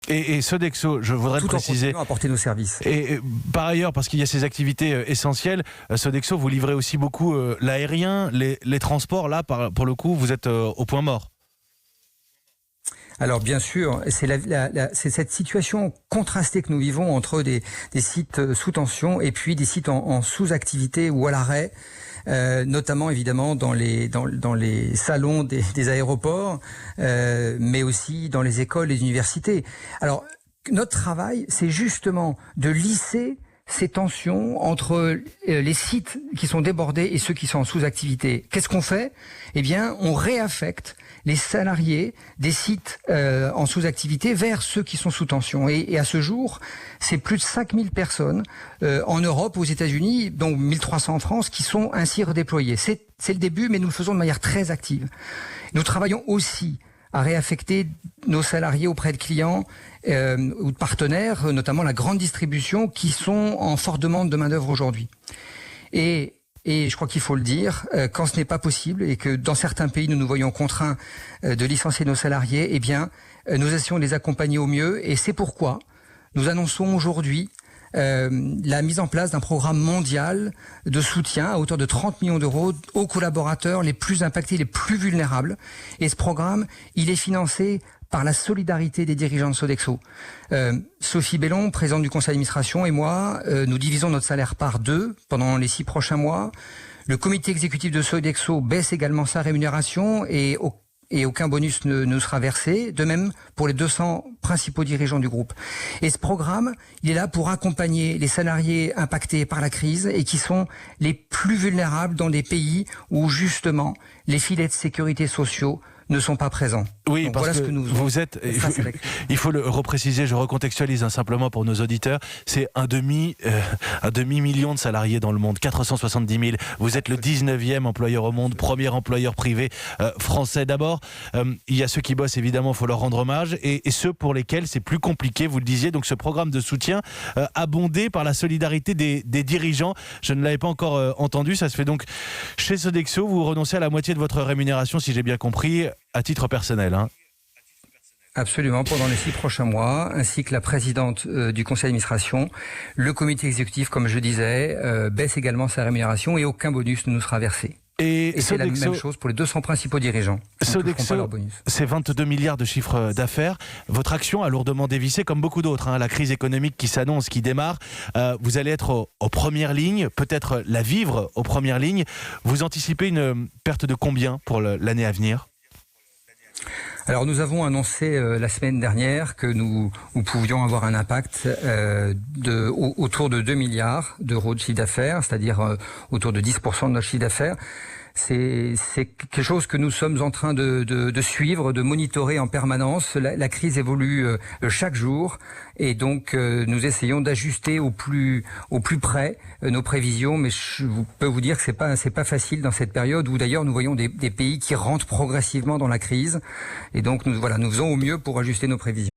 Et Sodexo, je voudrais tout préciser, en continuant à apporter nos services. et par ailleurs, parce qu'il y a ces activités essentielles, Sodexo, vous livrez aussi beaucoup l'aérien, les transports. Là, pour le coup, vous êtes au point mort. Alors bien sûr, c'est cette situation contrastée que nous vivons entre des sites sous tension et puis des sites en sous-activité ou à l'arrêt, notamment évidemment dans les salons des aéroports, mais aussi dans les écoles, les universités. Alors notre travail, c'est justement de lisser ces tensions entre les sites qui sont débordés et ceux qui sont en sous-activité. Qu'est-ce qu'on fait ? Eh bien, on réaffecte les salariés des sites en sous-activité vers ceux qui sont sous tension. Et à ce jour, c'est plus de 5000 personnes en Europe, aux États-Unis, dont 1300 en France, qui sont ainsi redéployées. C'est le début, mais nous le faisons de manière très active. Nous travaillons aussi à réaffecter nos salariés auprès de clients ou de partenaires, notamment la grande distribution, qui sont en forte demande de main-d'œuvre aujourd'hui. Et je crois qu'il faut le dire, quand ce n'est pas possible et que dans certains pays nous nous voyons contraints de licencier nos salariés, eh bien, nous essayons de les accompagner au mieux. Et c'est pourquoi nous annonçons aujourd'hui la mise en place d'un programme mondial de soutien à hauteur de 30 millions d'euros aux collaborateurs les plus impactés, les plus vulnérables. Et ce programme, il est financé par la solidarité des dirigeants de Sodexo. Sophie Bellon, présidente du conseil d'administration, et moi, nous divisons notre salaire par 2 pendant les 6 prochains mois. Le comité exécutif de Sodexo baisse également sa rémunération et aucun bonus ne sera versé. De même pour les 200 principaux dirigeants du groupe. Et ce programme, il est là pour accompagner les salariés impactés par la crise et qui sont les plus vulnérables dans des pays où justement les filets de sécurité sociaux ne sont pas présents. Oui, donc, parce voilà que ce que nous vous êtes, il faut le repréciser, je recontextualise simplement pour nos auditeurs, c'est un demi-million de salariés dans le monde, 470 000. Vous êtes le 19e employeur au monde, premier employeur privé français d'abord. Il y a ceux qui bossent, évidemment, il faut leur rendre hommage, et ceux pour lesquels c'est plus compliqué, vous le disiez, donc ce programme de soutien abondé par la solidarité des dirigeants. Je ne l'avais pas encore entendu, ça se fait donc chez Sodexo, vous renoncez à la moitié de votre rémunération, si j'ai bien compris, à titre personnel. Absolument, pendant les 6 prochains mois, ainsi que la présidente du conseil d'administration. Le comité exécutif, comme je disais, baisse également sa rémunération et aucun bonus ne nous sera versé. Et c'est la même chose pour les 200 principaux dirigeants. Sodexo, c'est 22 milliards de chiffre d'affaires. Votre action a lourdement dévissé, comme beaucoup d'autres. La crise économique qui s'annonce, qui démarre. Vous allez être aux premières lignes, peut-être la vivre aux premières lignes. Vous anticipez une perte de combien pour l'année à venir ? Alors nous avons annoncé la semaine dernière que nous pouvions avoir un impact autour de 2 milliards d'euros de chiffre d'affaires, c'est-à-dire autour de 10% de notre chiffre d'affaires. C'est quelque chose que nous sommes en train de suivre, de monitorer en permanence. La crise évolue chaque jour et donc nous essayons d'ajuster au plus près nos prévisions. Mais je peux vous dire que c'est pas facile dans cette période où d'ailleurs nous voyons des pays qui rentrent progressivement dans la crise. Et donc nous faisons au mieux pour ajuster nos prévisions.